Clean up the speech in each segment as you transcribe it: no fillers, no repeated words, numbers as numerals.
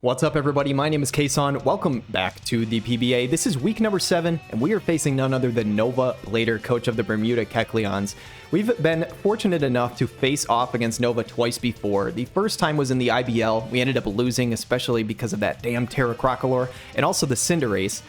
What's up, everybody? My name is KSaun. Welcome back to the PBA. This is week number 7, and we are facing none other than NovaXBlader, coach of the Bermuda Kecleons. We've been fortunate enough to face off against Nova twice before. The first time was in the IBL. We ended up losing, especially because of that damn Terra Crocolore and also the Cinderace.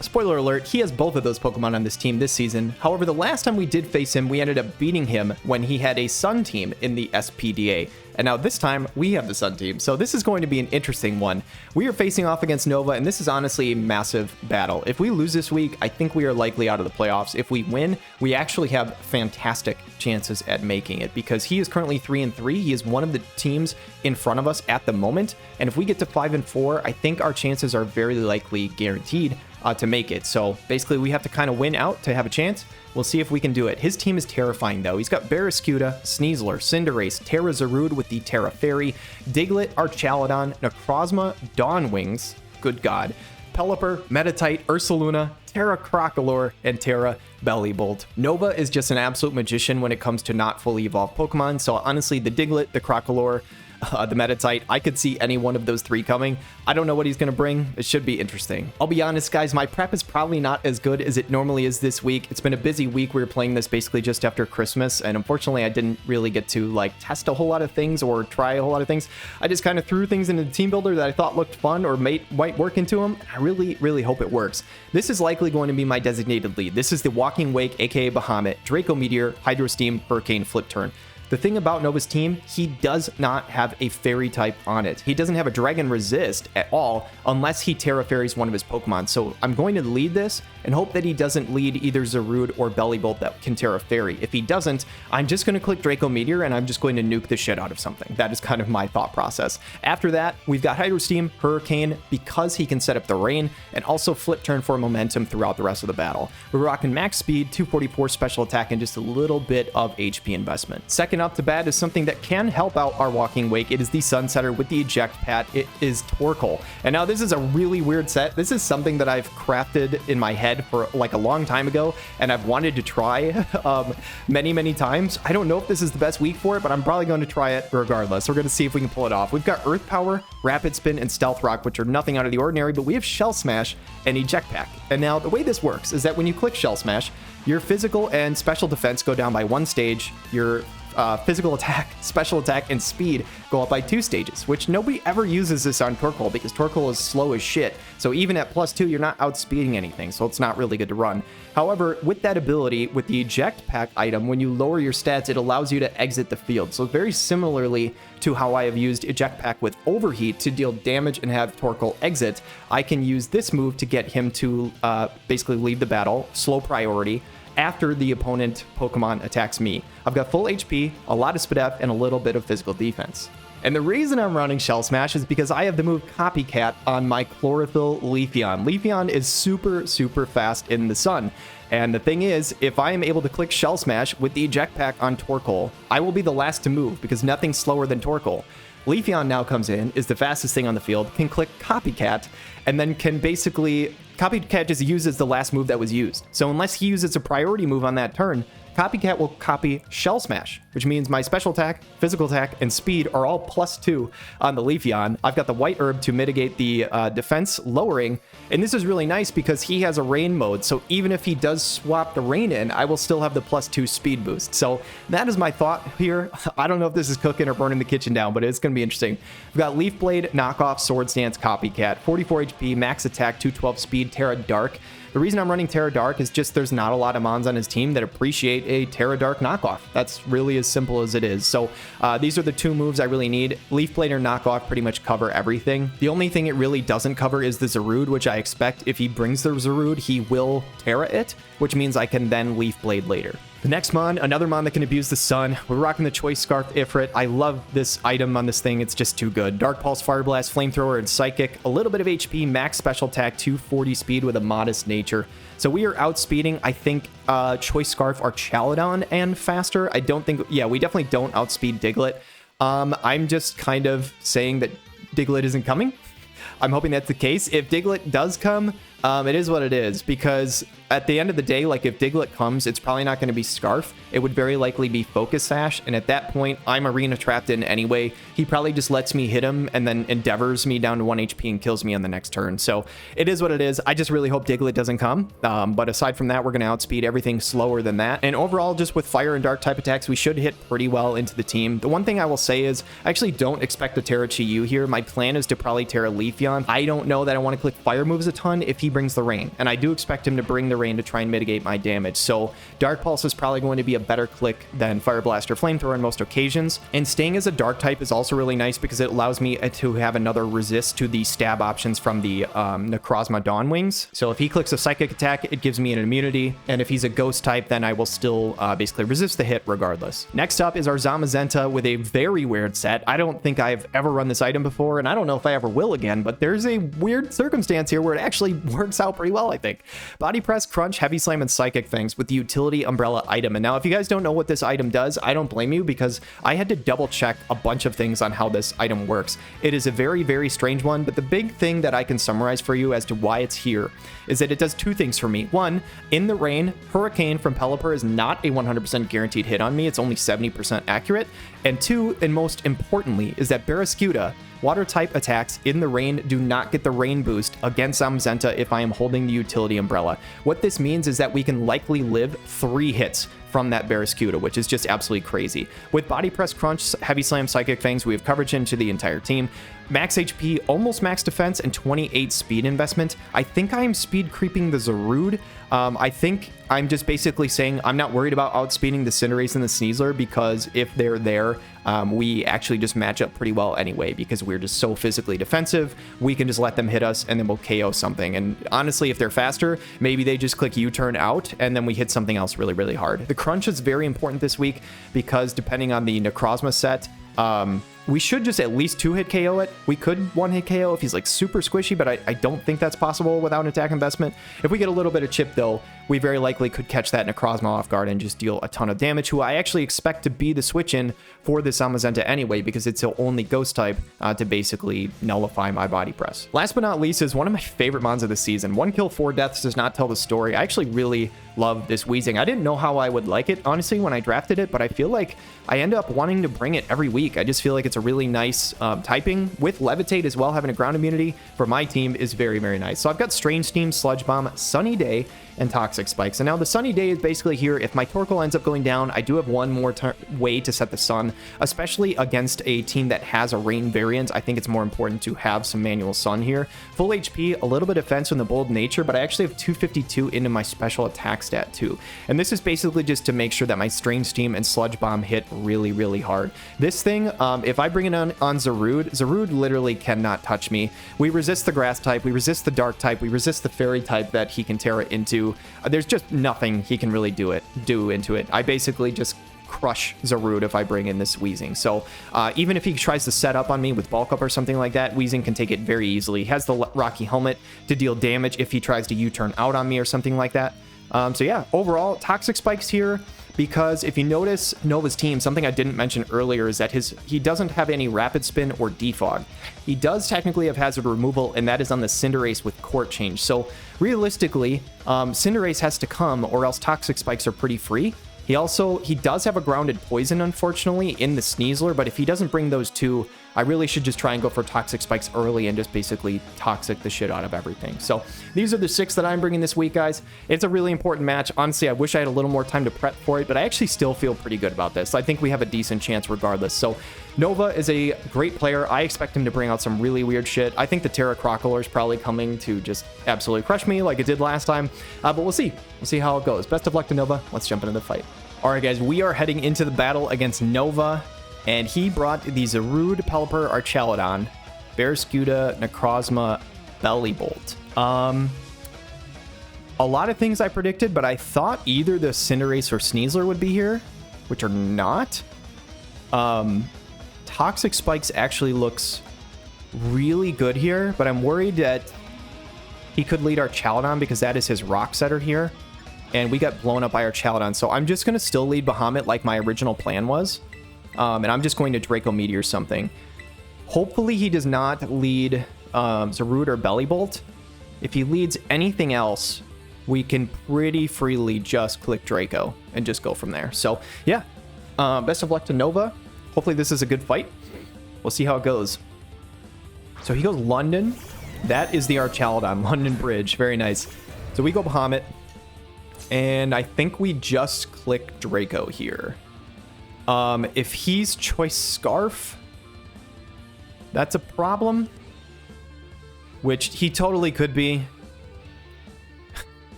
Spoiler alert, he has both of those Pokemon on this team this season. However, the last time we did face him, we ended up beating him when he had a Sun team in the SPDA. And now this time, we have the Sun team. So this is going to be an interesting one. We are facing off against Nova, and this is honestly a massive battle. If we lose this week, I think we are likely out of the playoffs. If we win, we actually have fantastic chances at making it, because he is currently 3-3. He is one of the teams in front of us at the moment. And if we get to 5-4, I think our chances are very likely guaranteed to make it. So basically we have to kind of win out to have a chance. We'll see if we can do it. His team is terrifying though. He's got Barraskewda, Sneasler, Cinderace, Terra Zarude with the Terra Fairy, Diglett, Archaludon, Necrozma, Dawnwings, good god, Pelipper, Meditite, Ursaluna, Terra Crocolore, and Terra Bellibolt. Nova is just an absolute magician when it comes to not fully evolved Pokemon, so honestly the Diglett, the Crocolore, the Meditite, I could see any one of those three coming. I don't know what he's going to bring. It should be interesting. I'll be honest, guys, my prep is probably not as good as it normally is this week. It's been a busy week. We were playing this basically just after Christmas, and unfortunately, I didn't really get to test a whole lot of things or try a whole lot of things. I just kind of threw things into the team builder that I thought looked fun or might work into them. I really hope it works. This is likely going to be my designated lead. This is the Walking Wake, aka Bahamut, Draco Meteor, Hydro Steam, Hurricane, Flip Turn. The thing about Nova's team, he does not have a fairy type on it. He doesn't have a dragon resist at all unless he Terra Fairies one of his Pokemon. So I'm going to lead this and hope that he doesn't lead either Zarude or Bellibolt that can Terra Fairy. If he doesn't, I'm just going to click Draco Meteor and I'm just going to nuke the shit out of something. That is kind of my thought process. After that, we've got Hydro Steam, Hurricane, because he can set up the rain, and also Flip Turn for momentum throughout the rest of the battle. We're rocking max speed, 244 special attack, and just a little bit of HP investment. Second up to bat is something that can help out our Walking Wake. It is the Sunsetter with the Eject Pat. It is Torkoal. And now this is a really weird set. This is something that I've crafted in my head for like a long time ago, and I've wanted to try many times. I don't know if this is the best week for it, but I'm probably going to try it regardless. We're going to see if we can pull it off. We've got Earth Power, Rapid Spin, and Stealth Rock, which are nothing out of the ordinary, but we have Shell Smash and Eject Pack. And now the way this works is that when you click Shell Smash, your physical and special defense go down by 1 stage. Your physical attack, special attack, and speed go up by 2 stages, which nobody ever uses this on Torkoal because Torkoal is slow as shit. So even at +2, you're not outspeeding anything, so it's not really good to run. However, with that ability, with the Eject Pack item, when you lower your stats, it allows you to exit the field. So very similarly to how I have used Eject Pack with Overheat to deal damage and have Torkoal exit, I can use this move to get him to basically leave the battle, slow priority, after the opponent Pokemon attacks me. I've got full HP, a lot of Spadef, and a little bit of physical defense. And the reason I'm running Shell Smash is because I have the move Copycat on my Chlorophyll Leafeon. Leafeon is super fast in the sun. And the thing is, if I am able to click Shell Smash with the Eject Pack on Torkoal, I will be the last to move because nothing's slower than Torkoal. Leafeon now comes in, is the fastest thing on the field, can click Copycat, and then can basically... Copycat just uses the last move that was used. So unless he uses a priority move on that turn, Copycat will copy Shell Smash, which means my special attack, physical attack, and speed are all +2 on the Leafeon. I've got the White Herb to mitigate the defense lowering, and this is really nice because he has a rain mode, so even if he does swap the rain in, I will still have the +2 speed boost. So that is my thought here. I don't know if this is cooking or burning the kitchen down, but it's going to be interesting. We've got Leaf Blade, Knockoff, Swords Dance, Copycat, 44 HP, max attack, 212 speed, Terra Dark. The reason I'm running Terra Dark is just there's not a lot of mons on his team that appreciate a Terra Dark knockoff. That's really as simple as it is. So these are the 2 moves I really need. Leaf Blade or Knockoff pretty much cover everything. The only thing it really doesn't cover is the Zarude, which I expect if he brings the Zarude, he will Terra it, which means I can then Leaf Blade later. The next mon, another mon that can abuse the sun. We're rocking the Choice Scarf Ifrit. I love this item on this thing. It's just too good. Dark Pulse, Fire Blast, Flamethrower, and Psychic. A little bit of HP, max special attack, 240 speed with a modest nature. So we are outspeeding, I think, Choice Scarf, Archaludon, and faster. I don't think... Yeah, we definitely don't outspeed Diglett. I'm just kind of saying that Diglett isn't coming. I'm hoping that's the case. If Diglett does come, it is what it is, because at the end of the day, like if Diglett comes, it's probably not going to be Scarf. It would very likely be Focus Sash, and at that point, I'm Arena trapped in anyway. He probably just lets me hit him and then endeavors me down to 1 HP and kills me on the next turn. So it is what it is. I just really hope Diglett doesn't come. But aside from that, we're going to outspeed everything slower than that. And overall, just with fire and dark type attacks, we should hit pretty well into the team. The one thing I will say is I actually don't expect a Terra Chi-Yu here. My plan is to probably Terra Leafeon. I don't know that I want to click fire moves a ton if he brings the rain, and I do expect him to bring the rain to try and mitigate my damage. So Dark Pulse is probably going to be a better click than Fire Blast or Flamethrower on most occasions. And staying as a dark type is also really nice because it allows me to have another resist to the stab options from the Necrozma Dawn Wings. So if he clicks a psychic attack, it gives me an immunity, and if he's a ghost type, then I will still basically resist the hit regardless. Next up is our Zamazenta with a very weird set. I don't think I've ever run this item before, and I don't know if I ever will again, but there's a weird circumstance here where it actually works out pretty well, I think. Body Press, Crunch, Heavy Slam, and Psychic Things with the Utility Umbrella item. And now if you guys don't know what this item does, I don't blame you, because I had to double check a bunch of things on how this item works. It is a very, very strange one, but the big thing that I can summarize for you as to why it's here is that it does two things for me. One, in the rain, Hurricane from Pelipper is not a 100% guaranteed hit on me. It's only 70% accurate. And two, and most importantly, is that Barraskewda, water type attacks in the rain do not get the rain boost against Zamazenta if I am holding the Utility Umbrella. What this means is that we can likely live 3 hits from that Barraskewda, which is just absolutely crazy. With Body Press, Crunch, Heavy Slam, Psychic Fangs, we have coverage into the entire team. Max HP, almost max defense, and 28 speed investment. I think I am speed creeping the Zarude. I think I'm just basically saying I'm not worried about outspeeding the Cinderace and the Sneasler, because if they're there, we actually just match up pretty well anyway, because we're just so physically defensive. We can just let them hit us and then we'll KO something. And honestly, if they're faster, maybe they just click U-turn out and then we hit something else really, really hard. The Crunch is very important this week because depending on the Necrozma set, we should just at least 2-hit KO it. We could 1-hit KO if he's like super squishy, but I don't think that's possible without an attack investment. If we get a little bit of chip though, we very likely could catch that Necrozma off guard and just deal a ton of damage, who I actually expect to be the switch in for this Zamazenta anyway, because it's the only ghost type to basically nullify my Body Press. Last but not least is one of my favorite mons of the season. 1 kill, 4 deaths does not tell the story. I actually really love this Weezing. I didn't know how I would like it, honestly, when I drafted it, but I feel like I end up wanting to bring it every week. I just feel like it's a really nice typing. With Levitate as well, having a ground immunity for my team is very, very nice. So I've got Strange Steam, Sludge Bomb, Sunny Day, and Toxic Spikes. And now the Sunny Day is basically here. If my Torkoal ends up going down, I do have one more way to set the sun, especially against a team that has a rain variant. I think it's more important to have some manual sun here. Full HP, a little bit of defense from the Bold Nature, but I actually have 252 into my special attack stat too. And this is basically just to make sure that my Strange Steam and Sludge Bomb hit really, really hard. This thing, if I bring it on Zarude, Zarude literally cannot touch me. We resist the grass type, we resist the dark type, we resist the fairy type that he can Terra into. There's just nothing he can really do into it. I basically just crush Zarude if I bring in this Weezing. So even if he tries to set up on me with Bulk Up or something like that, Weezing can take it very easily. He has the Rocky Helmet to deal damage if he tries to U-turn out on me or something like that. So yeah, overall, Toxic Spikes here, because if you notice Nova's team, something I didn't mention earlier is that he doesn't have any Rapid Spin or Defog. He does technically have Hazard Removal, and that is on the Cinderace with Court Change. So realistically, Cinderace has to come, or else Toxic Spikes are pretty free. He does have a Grounded Poison, unfortunately, in the Sneasler, but if he doesn't bring those two, I really should just try and go for Toxic Spikes early and just basically toxic the shit out of everything. So these are the 6 that I'm bringing this week, guys. It's a really important match. Honestly, I wish I had a little more time to prep for it, but I actually still feel pretty good about this. I think we have a decent chance regardless. So Nova is a great player. I expect him to bring out some really weird shit. I think the Terra Crocodile is probably coming to just absolutely crush me like it did last time, but we'll see. We'll see how it goes. Best of luck to Nova. Let's jump into the fight. All right, guys, we are heading into the battle against Nova, and he brought the Zarude, Pelipper, Archaludon, Barraskewda, Necrozma, Bellibolt. A lot of things I predicted, but I thought either the Cinderace or Sneasler would be here, which are not. Toxic Spikes actually looks really good here, but I'm worried that he could lead Archaludon because that is his Rock Setter here. And we got blown up by Archaludon, so I'm just going to still lead Bahamut like my original plan was. And I'm just going to Draco Meteor something. Hopefully he does not lead Root or Belly Bolt. If he leads anything else, we can pretty freely just click Draco and just go from there. So, yeah. Best of luck to Nova. Hopefully this is a good fight. We'll see how it goes. So he goes London. That is the Archaludon. London Bridge. Very nice. So we go Bahamut. And I think we just click Draco here. If he's Choice Scarf, that's a problem. Which he totally could be.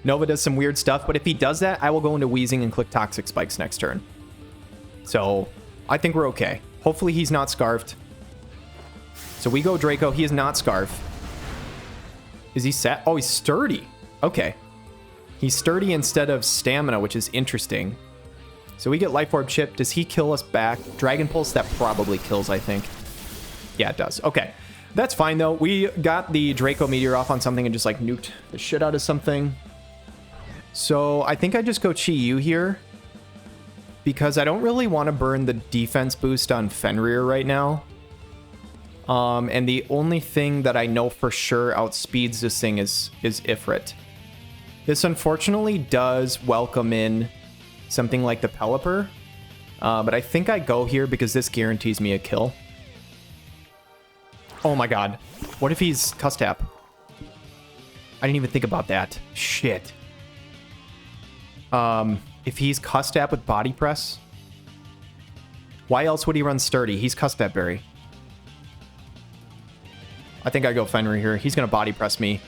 Nova does some weird stuff, but if he does that, I will go into Wheezing and click Toxic Spikes next turn. So, I think we're okay. Hopefully he's not Scarfed. So we go Draco. He is not Scarf. Is he set? Oh, he's Sturdy. Okay. He's Sturdy instead of Stamina, which is interesting. So we get Life Orb Chip. Does he kill us back? Dragon Pulse, that probably kills, I think. Yeah, it does. Okay. That's fine, though. We got the Draco Meteor off on something and just, like, nuked the shit out of something. So I think I just go Chi-Yu here. Because I don't really want to burn the defense boost on Fenrir right now. And the only thing that I know for sure outspeeds this thing is Ifrit. This unfortunately does welcome in something like the Pelipper. But I think I go here because this guarantees me a kill. Oh my god. What if he's Cuss Tap? I didn't even think about that. Shit. If he's Cuss Tap with Body Press, why else would he run Sturdy? He's Cuss Tap Berry. I think I go Fenrir here. He's gonna Body Press me.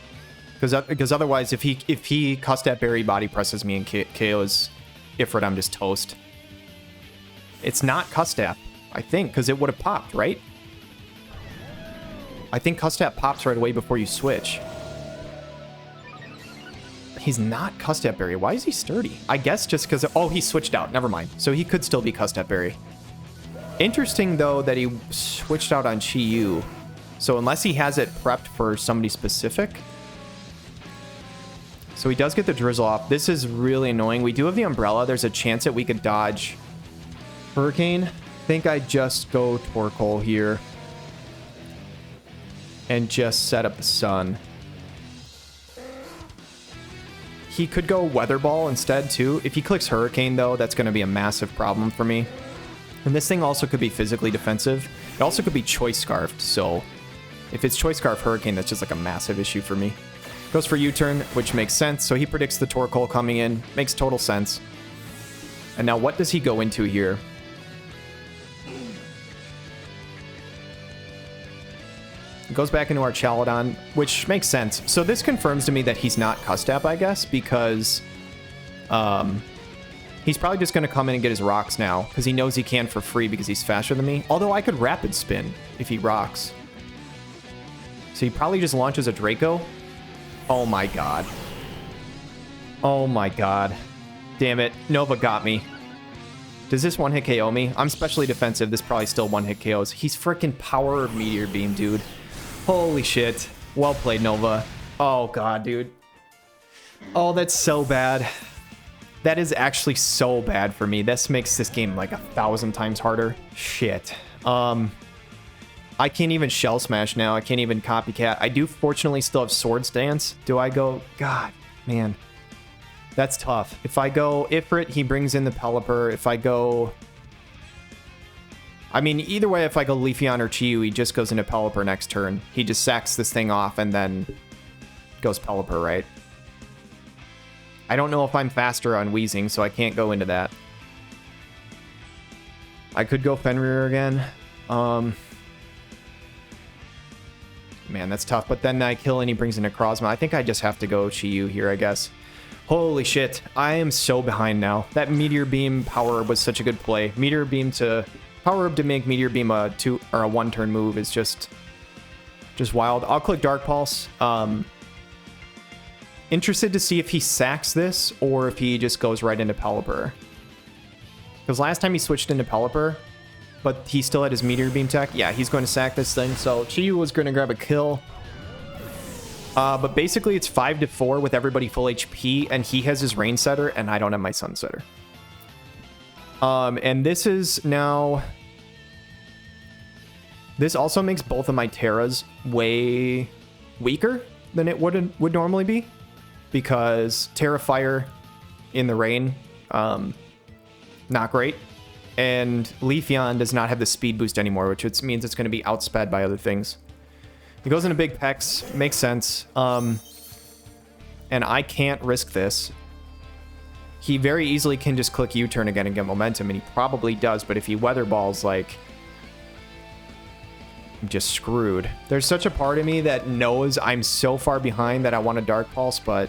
Because otherwise, if he Cuss Tap Berry Body Presses me and KOs Ifrit, I'm just toast. It's not Cuss Tap, I think, because it would have popped, right? I think Cuss Tap pops right away before you switch. He's not Cuss Tap Berry. Why is he Sturdy? I guess just because... Oh, he switched out. Never mind. So he could still be Cuss Tap Berry. Interesting, though, that he switched out on Chi-Yu. So unless he has it prepped for somebody specific... So he does get the Drizzle off. This is really annoying. We do have the Umbrella. There's a chance that we could dodge Hurricane. I think I just go Torkoal here. And just set up the Sun. He could go Weather Ball instead, too. If he clicks Hurricane, though, that's going to be a massive problem for me. And this thing also could be physically defensive. It also could be Choice Scarfed, so... If it's Choice Scarf Hurricane, that's just like a massive issue for me. Goes for U-turn, which makes sense. So he predicts the Torkoal coming in. Makes total sense. And now what does he go into here? Goes back into our Archaludon, which makes sense. So this confirms to me that he's not Cuss Tap, I guess, because he's probably just going to come in and get his rocks now, because he knows he can for free because he's faster than me. Although I could Rapid Spin if he rocks. So he probably just launches a Draco. Oh my god. Oh my god. Damn it. Nova got me. Does this one-hit KO me? I'm specially defensive. This probably still one-hit KOs. He's freaking Power of Meteor Beam, dude. Holy shit. Well played, Nova. Oh, God, dude. Oh, that's so bad. That is actually so bad for me. This makes this game like 1,000 times harder. Shit. I can't even Shell Smash now. I can't even Copycat. I do fortunately still have Sword Stance. Do I go... God, man. That's tough. If I go Ifrit, he brings in the Pelipper. If I go... I mean, either way, if I go Leafeon or Chi-Yu, he just goes into Pelipper next turn. He just sacks this thing off and then goes Pelipper, right? I don't know if I'm faster on Wheezing, so I can't go into that. I could go Fenrir again. Man, that's tough. But then I kill and he brings in a Necrozma. I think I just have to go Chi-Yu here, I guess. Holy shit. I am so behind now. That Meteor Beam power was such a good play. Meteor Beam to... Power up to make Meteor Beam a 2 or a 1-turn move is just wild. I'll click Dark Pulse. Interested to see if he sacks this or if he just goes right into Pelipper. Because last time he switched into Pelipper, but he still had his Meteor Beam tech. Yeah, he's going to sack this thing. So Chi-Yu was going to grab a kill. But basically it's 5-4 with everybody full HP, and he has his Rain Setter, and I don't have my Sun Setter. And this is now... This also makes both of my Terras way weaker than it would normally be, because Terra Fire in the rain, not great. And Leafeon does not have the speed boost anymore, which means it's going to be outsped by other things. He goes into big Pex, makes sense. And I can't risk this. He very easily can just click U-turn again and get momentum, and he probably does, but if he Weather Balls, like, I'm just screwed. There's such a part of me that knows I'm so far behind that I want a Dark Pulse, but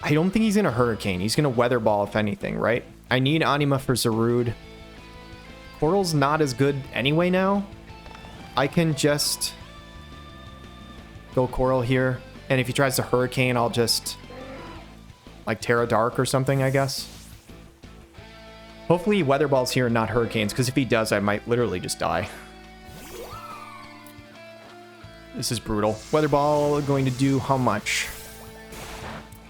I don't think he's going to Hurricane. He's going to Weather Ball, if anything, right? I need Anima for Zarude. Coral's not as good anyway now. I can just go Coral here, and if he tries to Hurricane, I'll just like Terra Dark or something, I guess. Hopefully he Weather Balls here and not Hurricanes, because if he does, I might literally just die. This is brutal. Weather Ball going to do how much?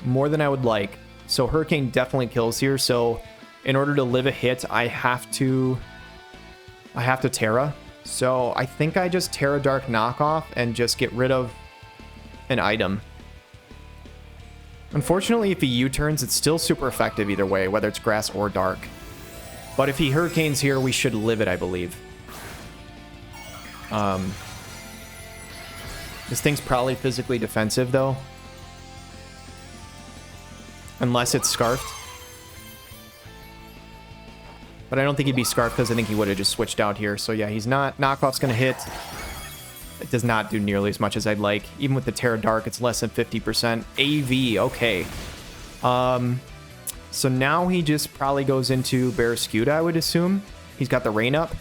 More than I would like. So Hurricane definitely kills here, so in order to live a hit, I have to Terra. So I think I just Terra Dark knockoff and just get rid of an item. Unfortunately, if he U-turns, it's still super effective either way, whether it's grass or dark. But if he Hurricanes here, we should live it, I believe. This thing's probably physically defensive, though. Unless it's Scarfed. But I don't think he'd be Scarfed because I think he would have just switched out here. So yeah, he's not. Knockoff's going to hit. It does not do nearly as much as I'd like. Even with the Terra Dark, it's less than 50%. AV, okay. So now he just probably goes into Barraskewda, I would assume. He's got the Rain up.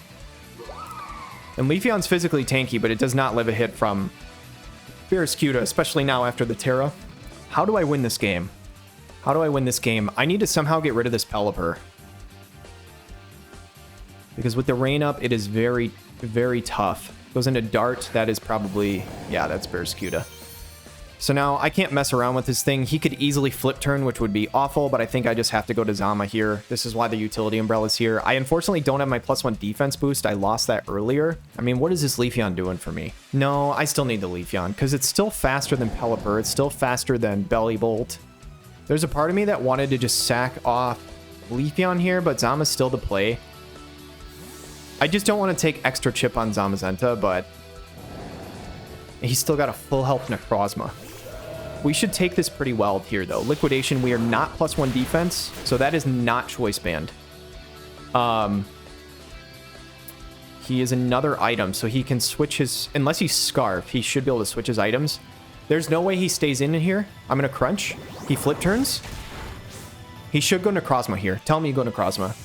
And Leafeon's physically tanky, but it does not live a hit from Barraskewda, especially now after the Terra. How do I win this game? How do I win this game? I need to somehow get rid of this Pelipper. Because with the Rain up, it is very, very tough. Goes into Dart, that is probably... yeah, that's Barraskewda. So now I can't mess around with this thing. He could easily flip turn, which would be awful, but I think I just have to go to Zama here. This is why the Utility Umbrella's here. I unfortunately don't have my +1 defense boost. I lost that earlier. I mean, what is this Leafeon doing for me? No, I still need the Leafeon, because it's still faster than Pelipper. It's still faster than Belly Bolt. There's a part of me that wanted to just sack off Leafeon here, but Zama's still the play. I just don't want to take extra chip on Zamazenta, but he's still got a full health Necrozma. We should take this pretty well here, though. Liquidation, we are not +1 defense, so that is not Choice Band. He is another item, so he can switch his... unless he's Scarf, he should be able to switch his items. There's no way he stays in here. I'm going to Crunch. He Flip turns. He should go Necrozma here. Tell me you go Necrozma.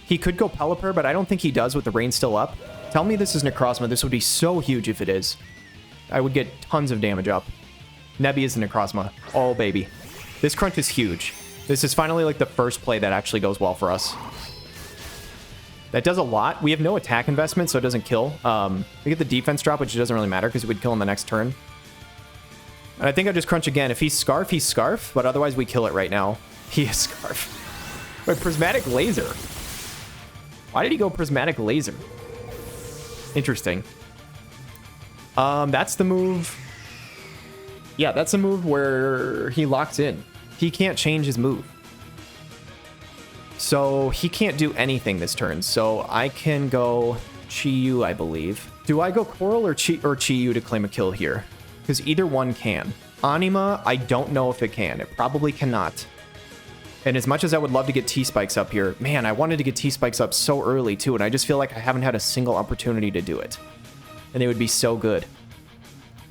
He could go Pelipper, but I don't think he does with the Rain still up. Tell me this is Necrozma. This would be so huge if it is. I would get tons of damage up. Nebby is a Necrozma. Oh, baby. This Crunch is huge. This is finally like the first play that actually goes well for us. That does a lot. We have no attack investment, so it doesn't kill. We get the defense drop, which doesn't really matter because it would kill him the next turn. And I think I just Crunch again. If he's Scarf, but otherwise we kill it right now. He is Scarf. Wait, Prismatic Laser. Why did he go Prismatic Laser? Interesting. That's the move. Yeah, that's a move where he locks in. He can't change his move. So he can't do anything this turn. So I can go Chi-Yu, I believe. Do I go Coral or Chi-Yu to claim a kill here? Because either one can. Anima, I don't know if it can. It probably cannot. And as much as I would love to get T-Spikes up here, man, I wanted to get T-Spikes up so early too, and I just feel like I haven't had a single opportunity to do it. And they would be so good.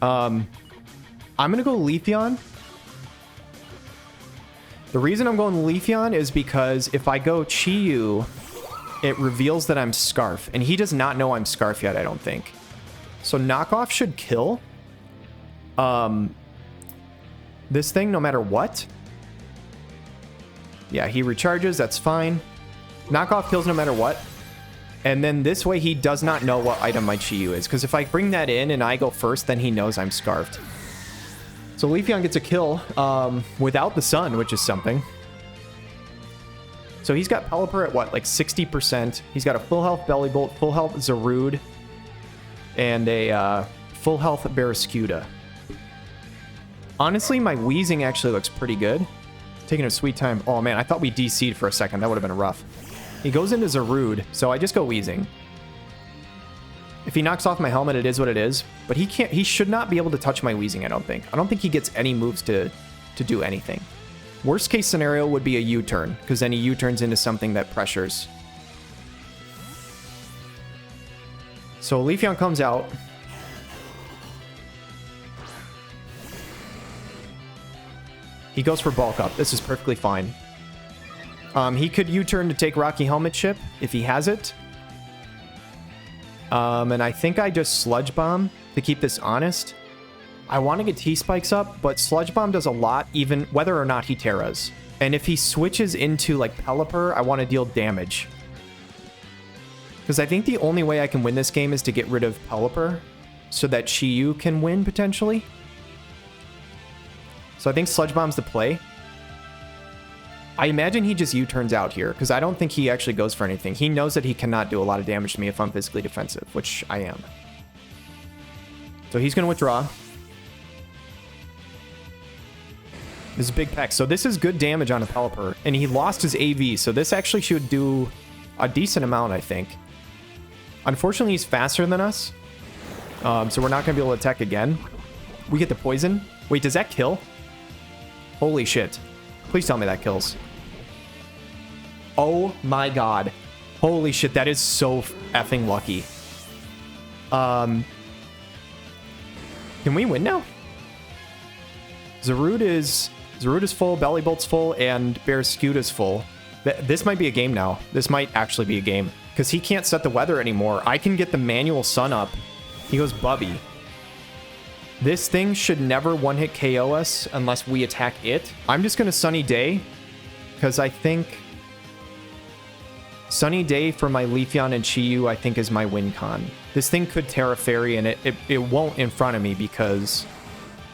I'm going to go Leafeon. The reason I'm going Leafeon is because if I go Chi-Yu, it reveals that I'm Scarf. And he does not know I'm Scarf yet, I don't think. So Knockoff should kill this thing no matter what. Yeah, he recharges. That's fine. Knockoff kills no matter what. And then this way he does not know what item my Chi-Yu is. Because if I bring that in and I go first, then he knows I'm Scarfed. So Leafeon gets a kill without the sun, which is something. So he's got Pelipper at what, like 60%. He's got a full health Belly Bolt, full health Zarude. and a full health Barraskewda. Honestly, my Weezing actually looks pretty good. Taking a sweet time. Oh man, I thought we DC'd for a second. That would have been rough. He goes into Zarude, so I just go Weezing. If he knocks off my helmet, it is what it is. But he can't. He should not be able to touch my Weezing, I don't think. I don't think he gets any moves to do anything. Worst case scenario would be a U-turn, because then he U-turns into something that pressures. So Leafeon comes out. He goes for bulk up. This is perfectly fine. He could U-turn to take Rocky Helmet Chip if he has it. And I think I just Sludge Bomb to keep this honest. I want to get T-Spikes up, but Sludge Bomb does a lot, even whether or not he Terras. And if he switches into, like, Pelipper, I want to deal damage. Because I think the only way I can win this game is to get rid of Pelipper, so that Chi-Yu can win, potentially. So I think Sludge Bomb's the play. I imagine he just U-turns out here, because I don't think he actually goes for anything. He knows that he cannot do a lot of damage to me if I'm physically defensive, which I am. So he's going to withdraw. This is big peck. So this is good damage on a Pelipper. And he lost his AV, so this actually should do a decent amount, I think. Unfortunately, he's faster than us. So we're not going to be able to attack again. We get the poison. Wait, does that kill? Holy shit. Please tell me that kills. Oh my god. Holy shit, that is so effing lucky. Can we win now? Zarude is full, Belly Bolt's full, and Barraskewda's full. This might be a game now. This might actually be a game. Because he can't set the weather anymore. I can get the manual sun up. He goes Bubby. This thing should never one-hit KO us unless we attack it. I'm just going to Sunny Day. Because I think... Sunny Day for my Leafeon and Chi-Yu, I think, is my win con. This thing could Terra Fairy, and it won't in front of me because...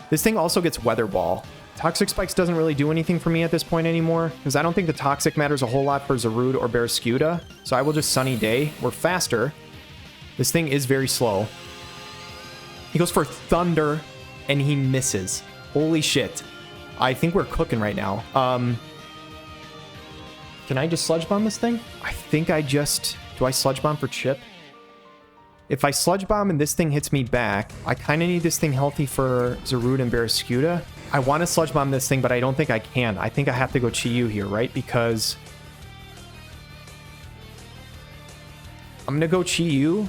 This thing also gets Weather Ball. Toxic Spikes doesn't really do anything for me at this point anymore, because I don't think the Toxic matters a whole lot for Zarude or Barraskewda, so I will just Sunny Day. We're faster. This thing is very slow. He goes for Thunder, and he misses. Holy shit. I think we're cooking right now. Can I just Sludge Bomb this thing? I think I just... Do I Sludge Bomb for Chip? If I Sludge Bomb and this thing hits me back, I kind of need this thing healthy for Zarude and Barraskewda. I want to Sludge Bomb this thing, but I don't think I can. I think I have to go Chi-Yu here, right? Because... I'm going to go Chi-Yu.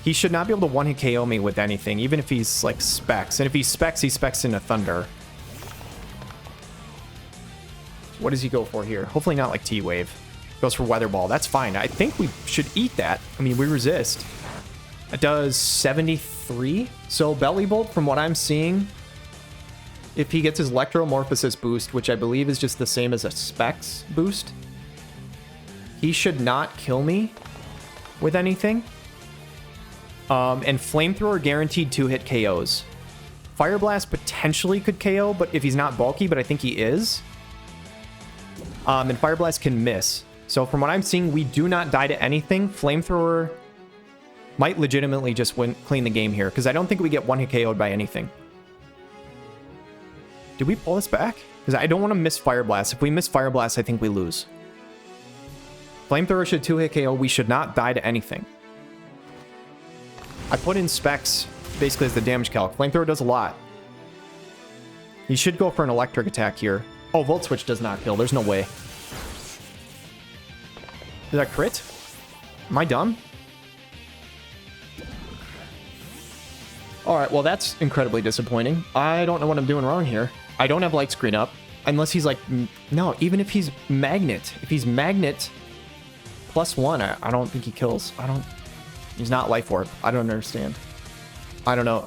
He should not be able to one-hit KO me with anything, even if he's, like, Specs. And if he Specs into Thunder. What does he go for here? Hopefully not, like, T-Wave. Goes for Weather Ball. That's fine. I think we should eat that. I mean, we resist. It does 73. So Belly Bolt, from what I'm seeing, if he gets his Electromorphosis boost, which I believe is just the same as a Specs boost, he should not kill me with anything. And Flamethrower guaranteed 2-hit KOs. Fire Blast potentially could KO, but if he's not bulky, but I think he is. And Fire Blast can miss. So from what I'm seeing, we do not die to anything. Flamethrower might legitimately just clean the game here, because I don't think we get one-hit KO'd by anything. Did we pull this back? Because I don't want to miss Fire Blast. If we miss Fire Blast, I think we lose. Flamethrower should 2-hit KO. We should not die to anything. I put in Specs basically as the damage calc. Flamethrower does a lot. He should go for an electric attack here. Oh, Volt Switch does not kill. There's no way. Did that crit? Am I dumb? Alright, well that's incredibly disappointing. I don't know what I'm doing wrong here. I don't have Light Screen up. Unless he's like... No, even if he's Magnet. If he's Magnet +1, I don't think he kills. He's not Life Orb. I don't understand. I don't know.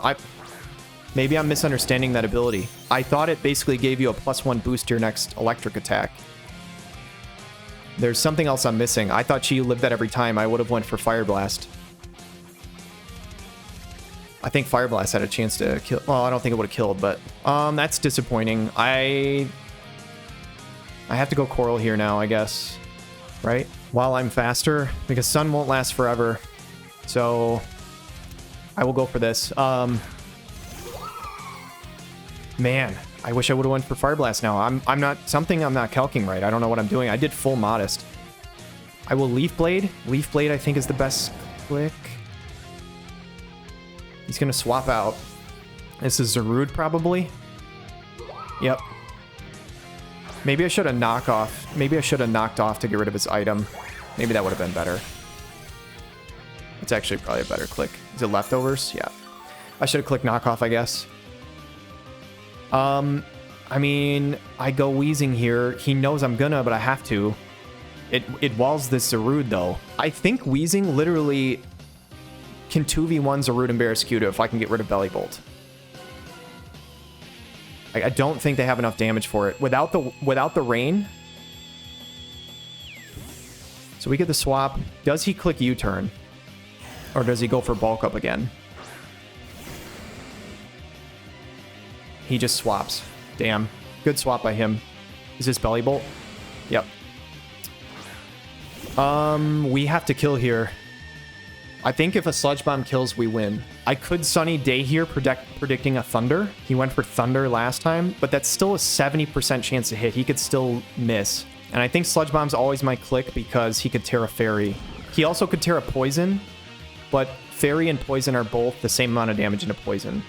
Maybe I'm misunderstanding that ability. I thought it basically gave you a +1 boost to your next electric attack. There's something else I'm missing. I thought Chi-Yu lived that every time. I would have went for Fire Blast. I think Fire Blast had a chance to kill... Well, I don't think it would have killed, but... that's disappointing. I have to go Coral here now, I guess. Right? While I'm faster. Because Sun won't last forever. So... I will go for this. Man, I wish I would have went for Fire Blast now. I'm not calcing right. I don't know what I'm doing. I did full Modest. I will Leaf Blade. Leaf Blade, I think, is the best click. He's going to swap out. This is Zarude, probably. Yep. Maybe I should have knocked off. Maybe I should have knocked off to get rid of his item. Maybe that would have been better. It's actually probably a better click. Is it leftovers? Yeah. I should have clicked knockoff, I guess. I mean, I go Weezing here. He knows I'm gonna, but I have to. It walls this Zarude, though. I think Weezing literally can 2v1 Zarude and Barraskewda if I can get rid of Belly Bolt. I don't think they have enough damage for it. Without the rain. So we get the swap. Does he click U-turn? Or does he go for bulk up again? He just swaps. Damn. Good swap by him. Is this Belly Bolt? Yep. We have to kill here. I think if a Sludge Bomb kills, we win. I could Sunny Day here, predicting a Thunder. He went for Thunder last time, but that's still a 70% chance to hit. He could still miss. And I think Sludge Bomb's always my click because he could Terra Fairy. He also could Terra Poison, but Fairy and Poison are both the same amount of damage into Poison.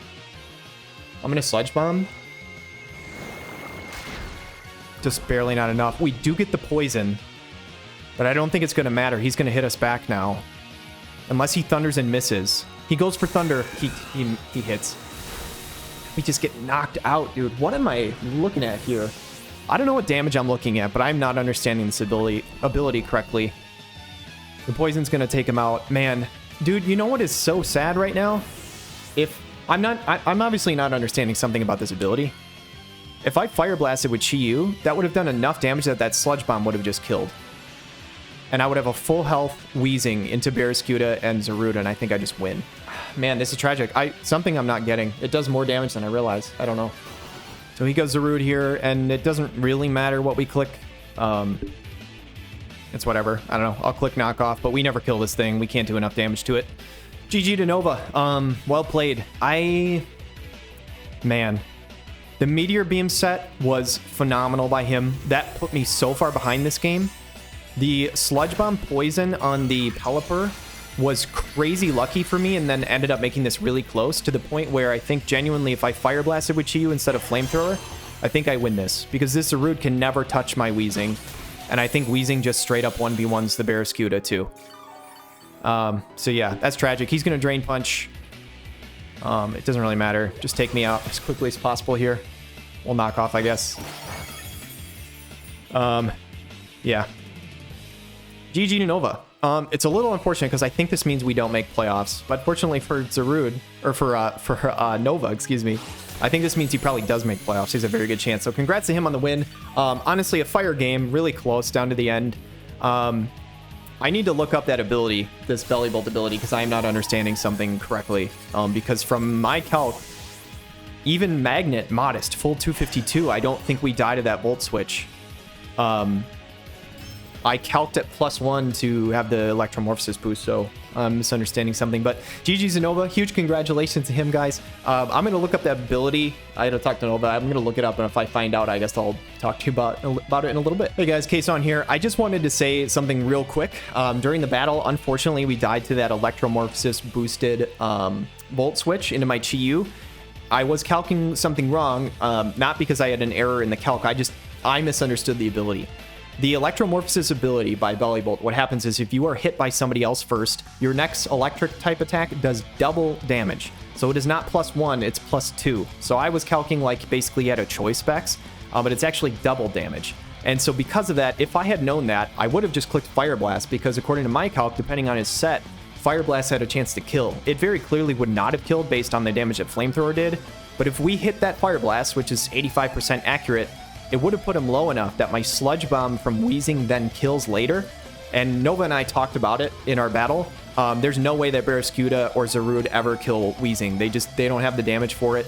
I'm gonna Sludge Bomb. Just barely not enough. We do get the Poison, but I don't think it's gonna matter. He's gonna hit us back now. Unless he thunders and misses. He goes for Thunder. He hits. We just get knocked out, dude. What am I looking at here? I don't know what damage I'm looking at, but I'm not understanding this ability correctly. The Poison's gonna take him out. Man, dude, you know what is so sad right now? If I'm obviously not understanding something about this ability. If I Fire Blasted with Chi-Yu, that would have done enough damage that Sludge Bomb would have just killed. And I would have a full health Weezing into Barraskewda and Zarude, and I think I just win. Man, this is tragic. Something I'm not getting. It does more damage than I realized. I don't know. So he goes Zarude here, and it doesn't really matter what we click. It's whatever. I don't know. I'll click knockoff, but we never kill this thing. We can't do enough damage to it. GG to Nova. Well played. Man. The Meteor Beam set was phenomenal by him. That put me so far behind this game. The Sludge Bomb Poison on the Pelipper was crazy lucky for me and then ended up making this really close to the point where I think genuinely if I Fire Blasted with Chi-Yu instead of Flamethrower, I think I win this. Because this Zarude can never touch my Weezing. And I think Weezing just straight up 1v1s the Barraskewda too. So yeah, that's tragic. He's going to Drain Punch. It doesn't really matter. Just take me out as quickly as possible here. We'll knock off, I guess. Yeah. GG to Nova. It's a little unfortunate because I think this means we don't make playoffs. But fortunately for Zarude, or for Nova, excuse me, I think this means he probably does make playoffs. He has a very good chance. So congrats to him on the win. Honestly, a fire game, really close down to the end. I need to look up that ability, this Belly Bolt ability, because I am not understanding something correctly. Because from my calc, even Magnet, Modest, full 252, I don't think we die to that Volt Switch. I calced at +1 to have the Electromorphosis boost, so I'm misunderstanding something. But GG's to Nova. Huge congratulations to him, guys. I'm going to look up that ability. I had to talk to Nova. I'm going to look it up, and if I find out, I guess I'll talk to you about it in a little bit. Hey, guys, KSaun here. I just wanted to say something real quick. During the battle, unfortunately, we died to that Electromorphosis boosted Volt Switch into my Chi-Yu. I was calcing something wrong, not because I had an error in the calc. I misunderstood the ability. The Electromorphosis ability by Belly Bolt, what happens is if you are hit by somebody else first, your next electric type attack does double damage. So it is not +1, it's +2. So I was calcing like basically you had a choice specs, but it's actually double damage. And so because of that, if I had known that, I would have just clicked Fire Blast because according to my calc, depending on his set, Fire Blast had a chance to kill. It very clearly would not have killed based on the damage that Flamethrower did, but if we hit that Fire Blast, which is 85% accurate, it would have put him low enough that my Sludge Bomb from Weezing then kills later. And Nova and I talked about it in our battle. There's no way that Barraskewda or Zarude ever kill Weezing. They don't have the damage for it.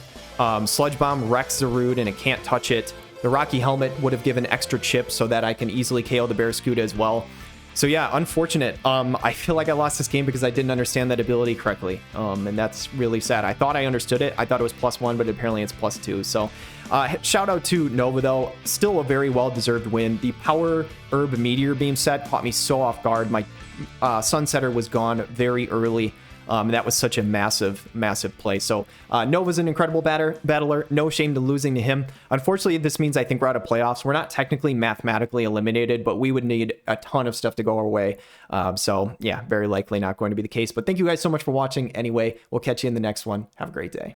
Sludge Bomb wrecks Zarude and it can't touch it. The Rocky Helmet would have given extra chips so that I can easily KO the Barraskewda as well. So yeah, unfortunate. I feel like I lost this game because I didn't understand that ability correctly. And that's really sad. I thought I understood it. I thought it was +1, but apparently it's +2. So shout out to Nova though. Still a very well-deserved win. The Power Herb Meteor Beam set caught me so off guard. My Sunsetter was gone very early. That was such a massive play. So Nova's an incredible battler. No shame to losing to him. Unfortunately, this means I think we're out of playoffs. We're not technically mathematically eliminated, but we would need a ton of stuff to go our way. So yeah, very likely not going to be the case. But thank you guys so much for watching. Anyway, we'll catch you in the next one. Have a great day.